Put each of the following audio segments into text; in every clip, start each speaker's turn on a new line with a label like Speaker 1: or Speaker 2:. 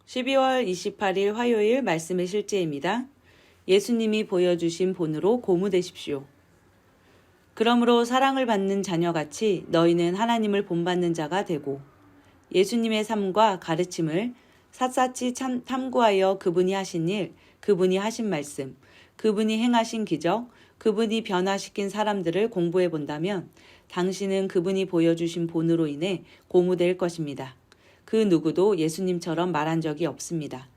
Speaker 1: 12월 28일 화요일 말씀의 실제입니다. 예수님이 보여주신 본으로 고무되십시오. 그러므로 사랑을 받는 자녀같이 너희는 하나님을 본받는 자가 되고 예수님의 삶과 가르침을 샅샅이 탐구하여 그분이 하신 일, 그분이 하신 말씀, 그분이 행하신 기적, 그분이 변화시킨 사람들을 공부해 본다면 당신은 그분이 보여주신 본으로 인해 고무될 것입니다. 그 누구도 예수님처럼 말한 적이 없습니다.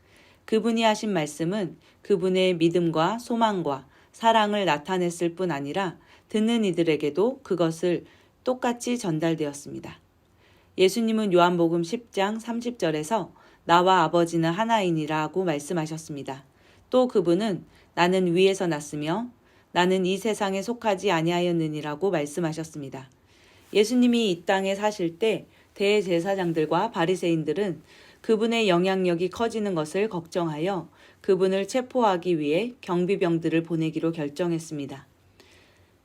Speaker 1: 그분이 하신 말씀은 그분의 믿음과 소망과 사랑을 나타냈을 뿐 아니라 듣는 이들에게도 그것을 똑같이 전달되었습니다. 예수님은 요한복음 10장 30절에서 나와 아버지는 하나이니라고 말씀하셨습니다. 또 그분은 나는 위에서 났으며 나는 이 세상에 속하지 아니하였느니라고 말씀하셨습니다. 예수님이 이 땅에 사실 때 대제사장들과 바리새인들은 그분의 영향력이 커지는 것을 걱정하여 그분을 체포하기 위해 경비병들을 보내기로 결정했습니다.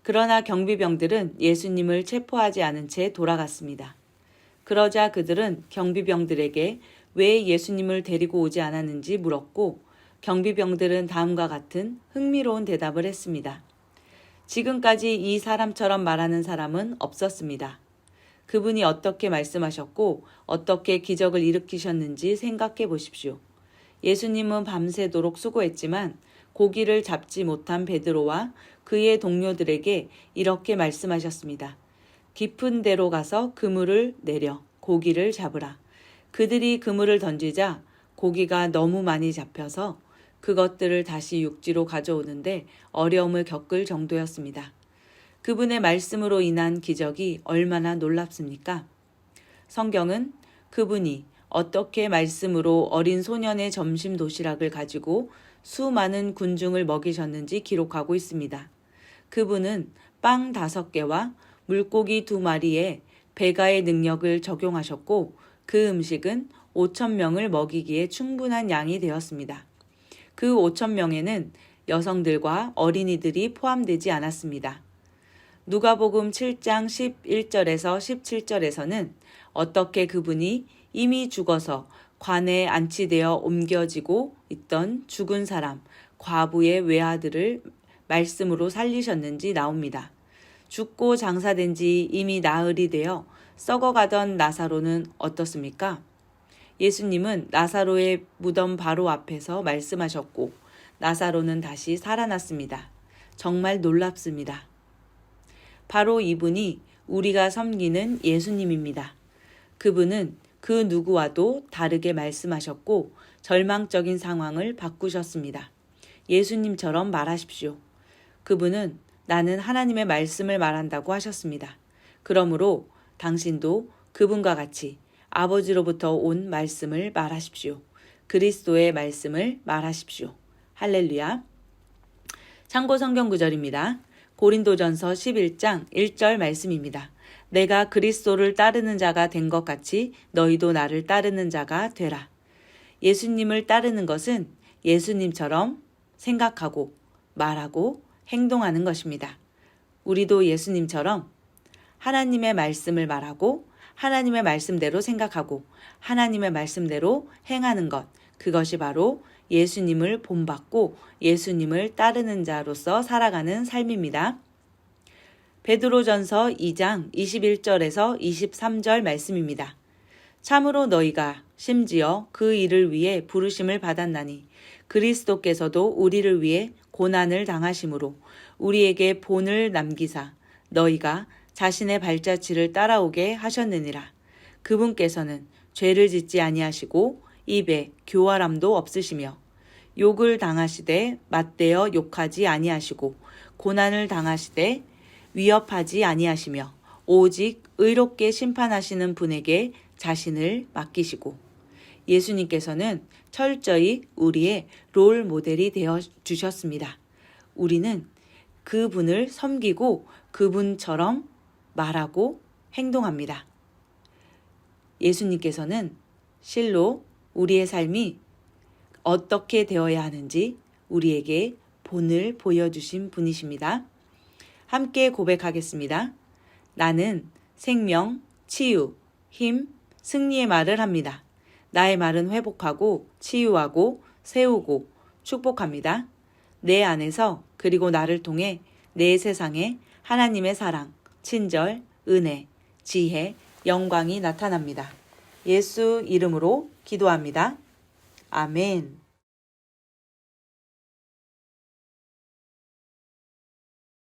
Speaker 1: 그러나 경비병들은 예수님을 체포하지 않은 채 돌아갔습니다. 그러자 그들은 경비병들에게 왜 예수님을 데리고 오지 않았는지 물었고 경비병들은 다음과 같은 흥미로운 대답을 했습니다. 지금까지 이 사람처럼 말하는 사람은 없었습니다. 그분이 어떻게 말씀하셨고 어떻게 기적을 일으키셨는지 생각해 보십시오. 예수님은 밤새도록 수고했지만 고기를 잡지 못한 베드로와 그의 동료들에게 이렇게 말씀하셨습니다. 깊은 데로 가서 그물을 내려 고기를 잡으라. 그들이 그물을 던지자 고기가 너무 많이 잡혀서 그것들을 다시 육지로 가져오는데 어려움을 겪을 정도였습니다. 그분의 말씀으로 인한 기적이 얼마나 놀랍습니까? 성경은 그분이 어떻게 말씀으로 어린 소년의 점심 도시락을 가지고 수많은 군중을 먹이셨는지 기록하고 있습니다. 그분은 빵 5개와 물고기 2마리에 배가의 능력을 적용하셨고 그 음식은 5,000명을 먹이기에 충분한 양이 되었습니다. 그 5,000명에는 여성들과 어린이들이 포함되지 않았습니다. 누가복음 7장 11절에서 17절에서는 어떻게 그분이 이미 죽어서 관에 안치되어 옮겨지고 있던 죽은 사람, 과부의 외아들을 말씀으로 살리셨는지 나옵니다. 죽고 장사된 지 이미 나흘이 되어 썩어가던 나사로는 어떻습니까? 예수님은 나사로의 무덤 바로 앞에서 말씀하셨고 나사로는 다시 살아났습니다. 정말 놀랍습니다. 바로 이분이 우리가 섬기는 예수님입니다. 그분은 그 누구와도 다르게 말씀하셨고 절망적인 상황을 바꾸셨습니다. 예수님처럼 말하십시오. 그분은 나는 하나님의 말씀을 말한다고 하셨습니다. 그러므로 당신도 그분과 같이 아버지로부터 온 말씀을 말하십시오. 그리스도의 말씀을 말하십시오. 할렐루야. 참고 성경 구절입니다. 고린도전서 11장 1절 말씀입니다. 내가 그리스도를 따르는 자가 된 것 같이 너희도 나를 따르는 자가 되라. 예수님을 따르는 것은 예수님처럼 생각하고 말하고 행동하는 것입니다. 우리도 예수님처럼 하나님의 말씀을 말하고 하나님의 말씀대로 생각하고 하나님의 말씀대로 행하는 것, 그것이 바로 예수님을 본받고 예수님을 따르는 자로서 살아가는 삶입니다. 베드로전서 2장 21절에서 23절 말씀입니다. 참으로 너희가 심지어 그 일을 위해 부르심을 받았나니 그리스도께서도 우리를 위해 고난을 당하심으로 우리에게 본을 남기사 너희가 자신의 발자취를 따라오게 하셨느니라. 그분께서는 죄를 짓지 아니하시고 입에 교활함도 없으시며 욕을 당하시되 맞대어 욕하지 아니하시고 고난을 당하시되 위협하지 아니하시며 오직 의롭게 심판하시는 분에게 자신을 맡기시고 예수님께서는 철저히 우리의 롤 모델이 되어 주셨습니다. 우리는 그분을 섬기고 그분처럼 말하고 행동합니다. 예수님께서는 실로 우리의 삶이 어떻게 되어야 하는지 우리에게 본을 보여주신 분이십니다. 함께 고백하겠습니다. 나는 생명, 치유, 힘, 승리의 말을 합니다. 나의 말은 회복하고 치유하고 세우고 축복합니다. 내 안에서 그리고 나를 통해 내 세상에 하나님의 사랑, 친절, 은혜, 지혜, 영광이 나타납니다. 예수 이름으로 기도합니다. 아멘.